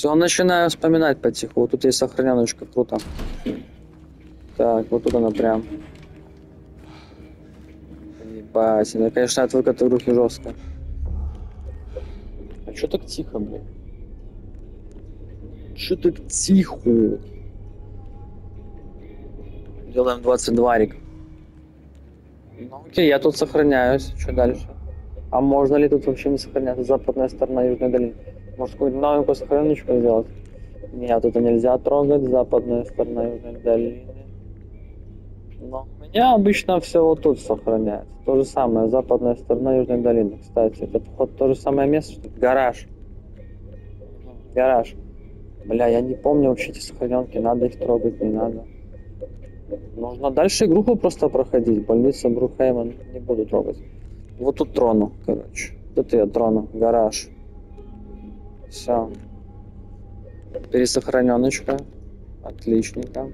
Все, начинаю вспоминать потихоньку. Вот тут есть сохраненочка, круто. Так, вот тут она прям. Ебать, ну, конечно, от выката руки жестко. А чё так тихо, блин? Чё так тихо? Делаем 22 рик. Ну окей, я тут сохраняюсь. Что дальше? А можно ли тут вообще не сохраняться? Западная сторона Южной долины. Может, какую-нибудь новенькую сохраненочку сделать? Нет, это нельзя трогать. Западная сторона Южной долины. Но у меня обычно все вот тут сохраняется. То же самое, западная сторона Южной долины. Кстати, это, походу, то же самое место, что ли? Гараж. Гараж. Бля, я не помню вообще эти сохраненки. Надо их трогать, не надо. Нужно дальше группу просто проходить. Больница Брухейма не буду трогать. Вот тут трону, короче. Тут я трону. Гараж. Все. Пересохраненочка. Отличненько.